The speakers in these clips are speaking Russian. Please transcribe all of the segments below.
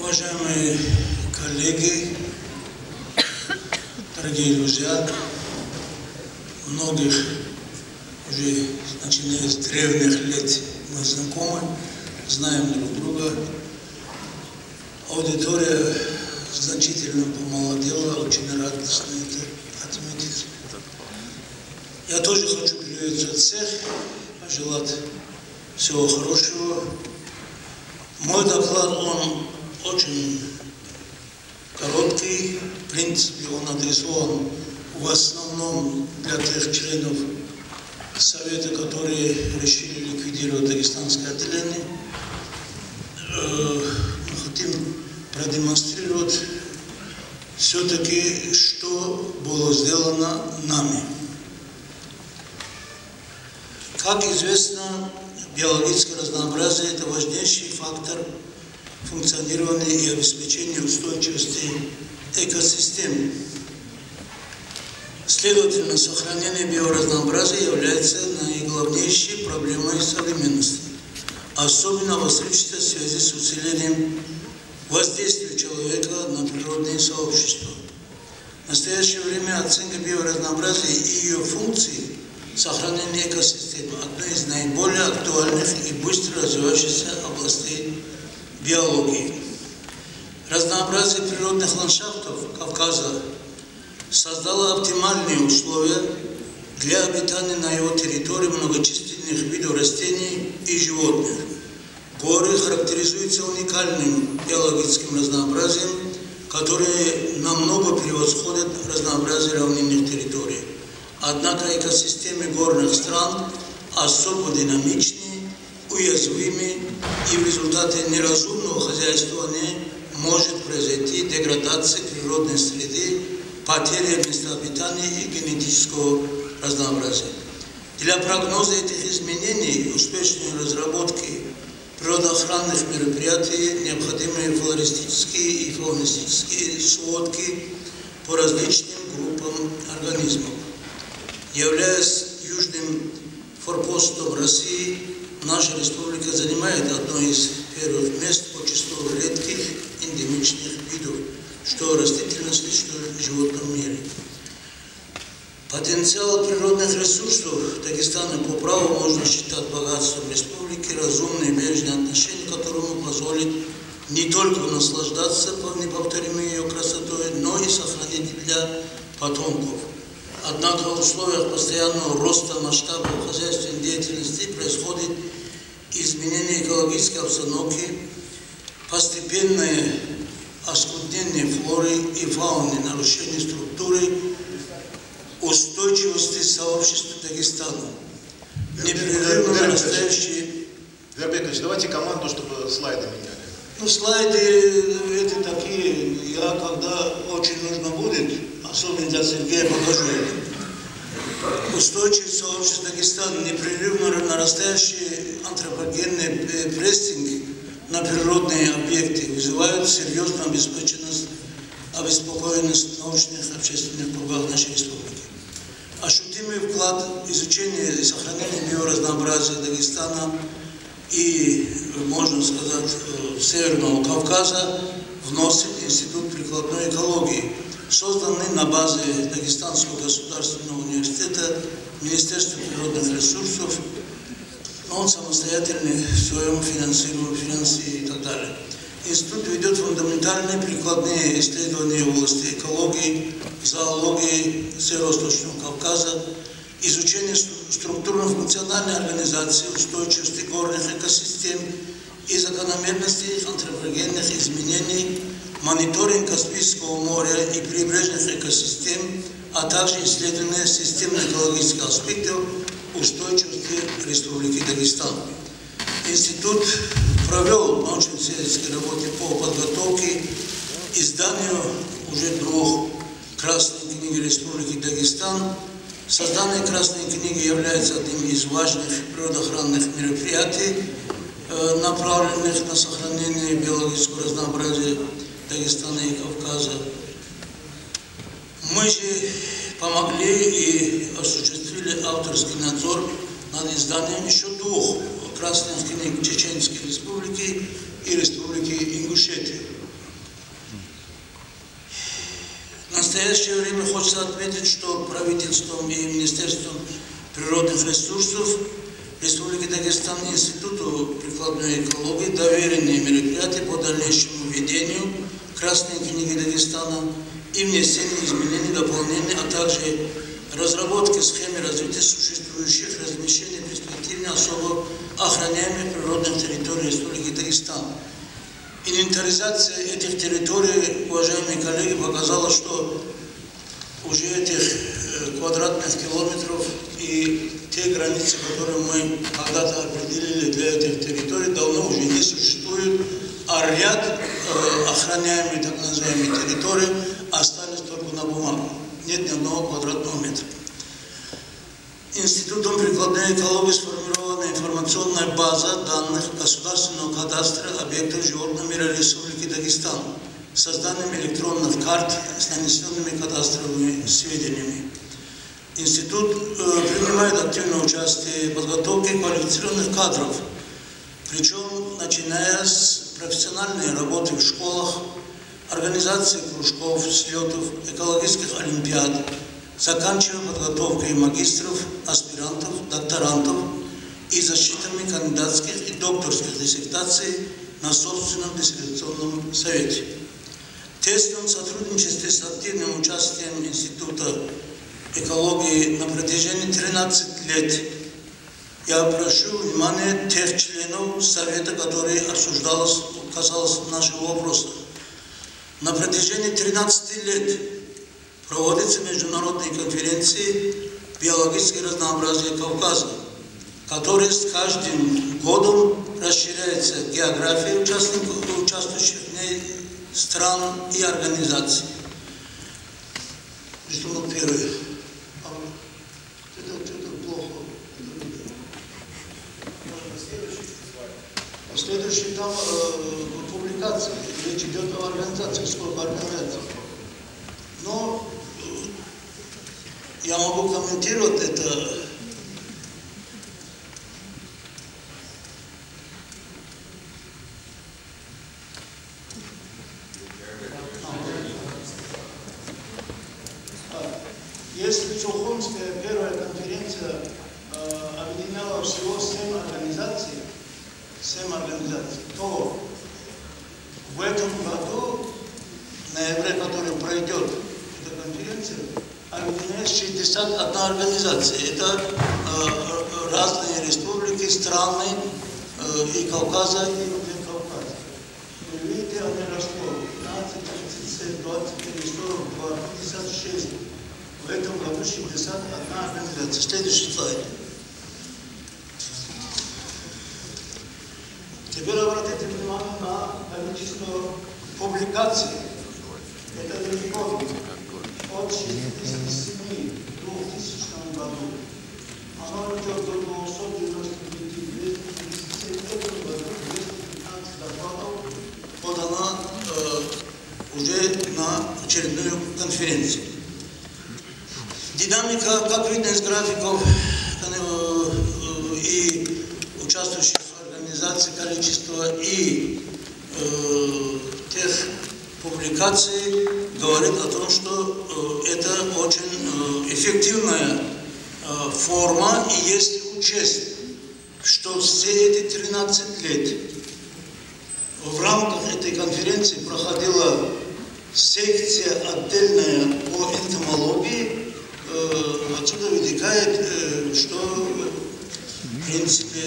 Уважаемые коллеги, дорогие друзья, многих уже начиная с древних лет мы знакомы, знаем друг друга. Аудитория значительно помолодела, очень радостно это отметить. Я тоже хочу приветствовать всех, пожелать всего хорошего. Мой доклад, он очень короткий, в принципе, он адресован в основном для тех членов Совета, которые решили ликвидировать дагестанское отделение. Мы хотим продемонстрировать все-таки, что было сделано нами. Как известно, биологическое разнообразие – это важнейший фактор функционирования и обеспечения устойчивости экосистем. Следовательно, сохранение биоразнообразия является наиглавнейшей проблемой современности, особенно обостряющейся в связи с усилением воздействия человека на природные сообщества. В настоящее время оценка биоразнообразия и ее функций сохранения экосистем – одна из наиболее актуальных и быстро развивающихся областей биологии. Разнообразие природных ландшафтов Кавказа создало оптимальные условия для обитания на его территории многочисленных видов растений и животных. Горы характеризуются уникальным биологическим разнообразием, которое намного превосходит разнообразие равнинных территорий. Однако экосистемы горных стран особо динамичны, уязвимы, и в результате неразумного хозяйствования может произойти деградация природной среды, потеря места обитания и генетического разнообразия. Для прогноза этих изменений и успешной разработки природоохранных мероприятий необходимы флористические и фаунистические сводки по различным группам организмов. Являясь южным форпостом России, наша республика занимает одно из первых мест по числу редких эндемичных видов, что в растительности, что в животном мире. Потенциал природных ресурсов Дагестана по праву можно считать богатством республики, разумное и бережное отношение к которому позволит не только наслаждаться неповторимой ее красотой, но и сохранить для потомков. Однако в условиях постоянного роста масштабов хозяйственной деятельности происходит изменение экологической обстановки, постепенное оскуднение флоры и фауны, нарушение структуры устойчивости сообщества Дагестана. Непрерывно нарастающие... Вербекович, давайте команду, чтобы слайды меняли. Ну, слайды это такие, я когда очень нужно будет, особенно для Сергея, покажу это. Устойчивость сообщества Дагестана, непрерывно нарастающий антропогенный прессинг на природные объекты вызывают серьезную обеспокоенность научных и общественных кругах нашей республики. Ощутимый вклад изучения и сохранения биоразнообразия Дагестана и, можно сказать, Северного Кавказа вносит Институт прикладной экологии, созданный на базе Дагестанского государственного университета, Министерства природных ресурсов, но он самостоятельный в своем финансировании и так далее. Институт ведет фундаментальные прикладные исследования в области экологии, зоологии Северо-Восточного Кавказа, изучение структурно-функциональной организации устойчивости горных экосистем и закономерностей антропогенных изменений, мониторинг Каспийского моря и прибрежных экосистем, а также исследование системно-экологических аспектов устойчивости Республики Дагестан. Институт провел научно-исследовательские работы по подготовке изданию уже 2 Красной книги Республики Дагестан. Создание Красной книги является одним из важных природоохранных мероприятий, направленных на сохранение биологического разнообразия Дагестана и Кавказа. Мы же помогли и осуществили авторский надзор над изданием еще 2 красных книг Чеченской Республики и Республики Ингушетия. настоящее время хочется отметить, что правительством и Министерством природных ресурсов Республики Дагестан Институту прикладной экологии доверенные мероприятия по дальнейшему ведению Красной книги Дагестана и внесению изменений, дополнений, а также разработки схемы развития существующих размещений перспективно особо охраняемых природных территорий Республики Дагестан. Инвентаризация этих территорий, уважаемые коллеги, показала, что уже этих квадратных километров и те границы, которые мы когда-то определили для этих территорий, давно уже не существуют, а ряд охраняемых так называемых территорий остались только на бумаге. Нет ни одного квадратного метра. Институтом прикладной экологии сформирована информационная база данных государственного кадастра объектов животного мира Республики Дагестан с созданием электронных карт с нанесенными кадастровыми сведениями. Институт принимает активное участие в подготовке квалифицированных кадров, причем начиная с профессиональной работы в школах, организации кружков, слетов, экологических олимпиад, заканчивая подготовкой магистров, аспирантов, докторантов и защитами кандидатских и докторских диссертаций на собственном диссертационном совете. В тесном сотрудничестве с активным участием Института экологии на протяжении 13 лет я прошу внимания тех членов Совета, которые касалось нашего вопроса. На протяжении 13 лет проводятся международные конференции «Биологическое разнообразие Кавказа», которые с каждым годом расширяется география участвующих в ней стран и организаций. Что первое? Это плохо. Следующий там публикации. Речь идет о организациях, сколько организаций. Но я могу комментировать это. Если Чухомская первая конференция объединяла всего 7 организаций, то в этом году, в ноябре, который пройдет эта конференция, объединяется 61 организация. Это разные республики, страны и Кавказа, и вне Кавказа. Вы видите, они росли 15, 37, 24, 42, 56. В этом году 61 организация. Следующий слайд. Теперь обратите внимание на количество публикаций. Это далеко от 67 в 2000 году. Оно идет до 295, 257 в этом году, 215 докладов подано уже на очередную конференцию. Динамика, как видно из графиков и участвующих организаций, количество и тех публикаций говорит о том, что это очень эффективная форма, и если учесть, что все эти 13 лет в рамках этой конференции проходила секция отдельная по энтомологии, отсюда вытекает, что в принципе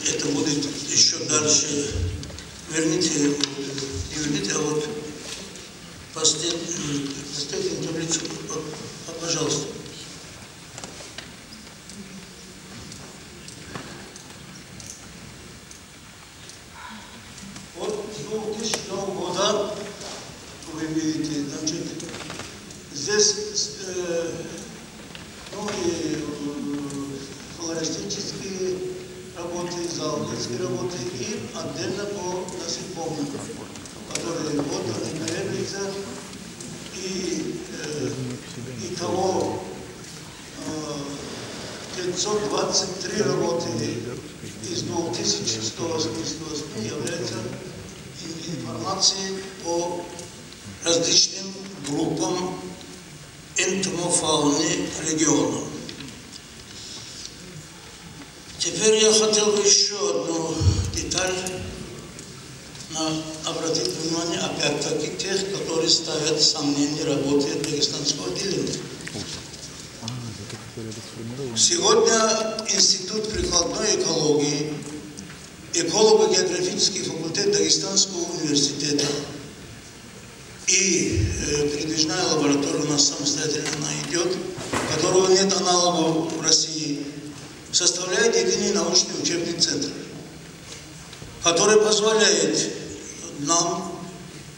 это будет еще дальше. Верните, а вот поставьте таблицу, пожалуйста. Вот с 2000 года вы видите, значит, здесь и флористические работы, зоологические работы и отдельно по насекомым, которые вот они колеблются, и того 523 работы из 2188 являются информацией по различным группам энтомофауны региона. Теперь я хотел бы еще одну деталь обратить внимание, опять-таки, тех, которые ставят сомнения работы дагестанского отделения. Сегодня Институт прикладной экологии, эколого-географический факультет Дагестанского университета и передвижная лаборатория у нас самостоятельно идет, которого нет аналогов в России, составляет единый научный учебный центр, который позволяет нам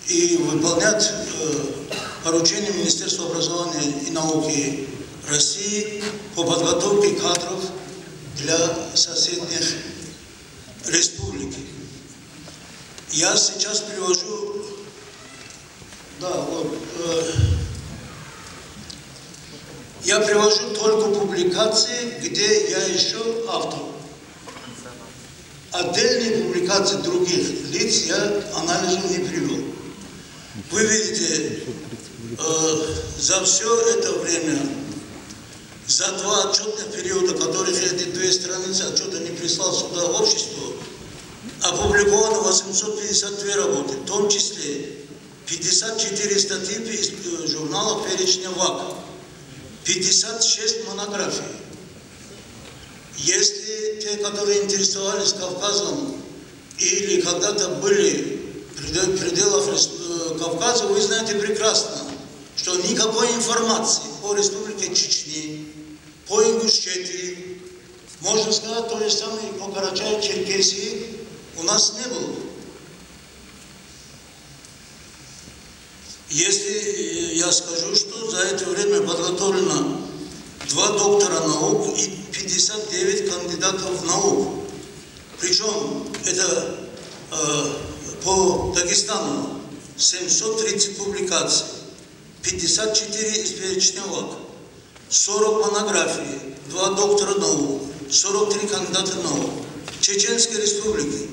и выполнять поручения Министерства образования и науки России по подготовке кадров для соседних республик. Я сейчас привожу, я привожу только публикации, где я еще автор. Отдельные публикации других лиц я анализу не привел. Вы видите, за все это время, за 2 отчетных периода, которых эти 2 страницы отчета не прислал сюда обществу, опубликовано 852 работы, в том числе 54 статьи из журнала «Перечня ВАК», 56 монографий. Если те, которые интересовались Кавказом или когда-то были в пределах Кавказа, вы знаете прекрасно, что никакой информации по республике Чечни, по Ингушетии, можно сказать, то же самое и по Карачаево-Черкесии у нас не было. Если я скажу, что за это время подготовлено 2 доктора наук и 59 кандидатов в науку. Причем это по Дагестану 730 публикаций, 54 из перечня ВАК, 40 монографий, 2 доктора наук, 43 кандидата наук. В Чеченской республике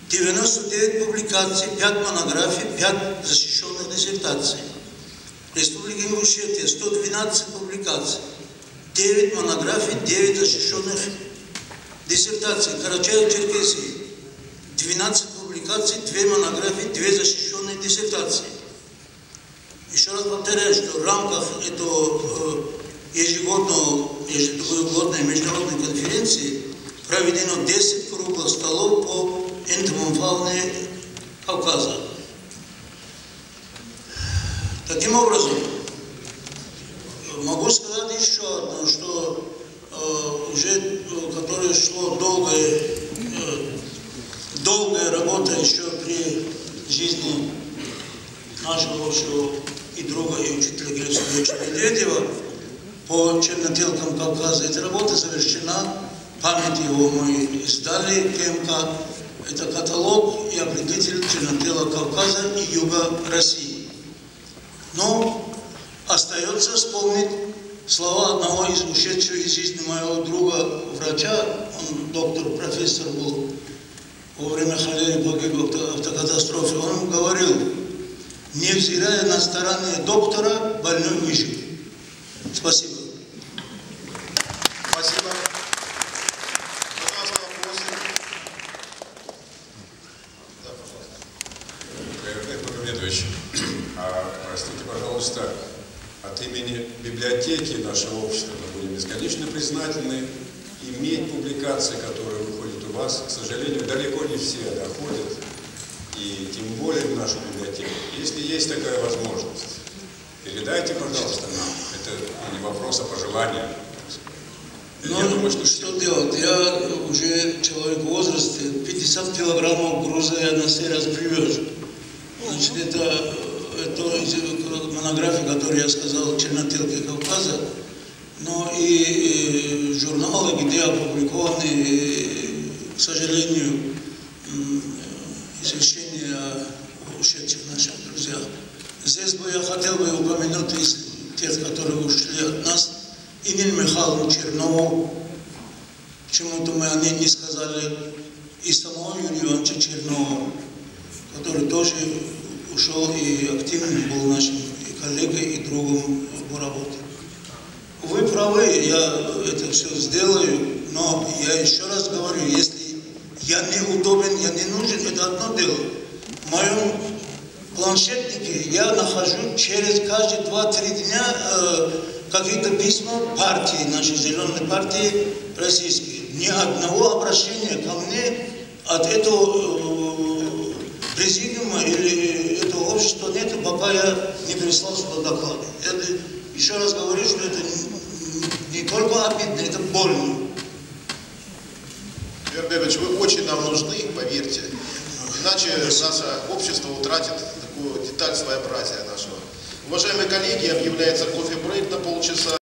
99 публикаций, 5 монографий, 5 защищенных диссертаций. В Республике Ингушетия 112 публикаций, 9 монографий, 9 защищенных диссертаций. Карачаево-Черкесии 12 публикаций, 2 монографии, 2 защищенные диссертации. Еще раз повторяю, что в рамках этого ежегодной международной конференции проведено 10 круглых столов по энтомофауне Кавказа. Таким образом, могу сказать еще одно, что уже которое шло долгая работа еще при жизни нашего общего и друга, и учителя Григория Медведева по чернотелкам Кавказа. Эта работа завершена, память его мы издали, КМК. Это каталог и определитель чернотела Кавказа и юга России. Но остается вспомнить слова одного из ушедшего из жизни моего друга, врача, он доктор, профессор был, во время холеры погиб в автокатастрофе. Он говорил: невзирая на старания доктора, больной выжил. Спасибо. Спасибо. Пожалуйста, вопросы. Да, пожалуйста. Медведевич, простите, пожалуйста, от имени библиотеки нашего общества мы будем бесконечно признательны иметь публикации, которые выходят у вас. К сожалению, далеко не все доходят, и тем более в нашу библиотеку. Если есть такая возможность, передайте, пожалуйста, нам. Это не вопрос, а пожелание. Ну, я думаю, что делать? Я уже человек в возрасте, 50 килограммов груза я на сей раз привез. Значит, это монография, которую я сказал, чернотелки Кавказа, но и журналы, где опубликованы, к сожалению, извещения о ушедших наших друзьях. Здесь бы я хотел бы упомянуть из тех, которые ушли от нас, Инину Михайловну Чернову, почему-то мы о ней не сказали, и самого Юрия Ивановича Чернова, который тоже ушел и активным был нашим и коллегой, и другом по работе. Вы правы, я это все сделаю, но я еще раз говорю, если я не удобен, я не нужен, это одно дело. В моем планшетнике я нахожу через каждые 2-3 дня какие-то письма партии, нашей зеленой партии российской. Ни одного обращения ко мне от этого президиума или этого общества нет, пока я не прислал сюда доклад. Это, еще раз говорю, что это не только обидно, это больно. Юрий Бегович, вы очень нам нужны, поверьте. Иначе наше общество утратит такую деталь своеобразия нашего. Уважаемые коллеги, объявляется кофе-брейк на полчаса.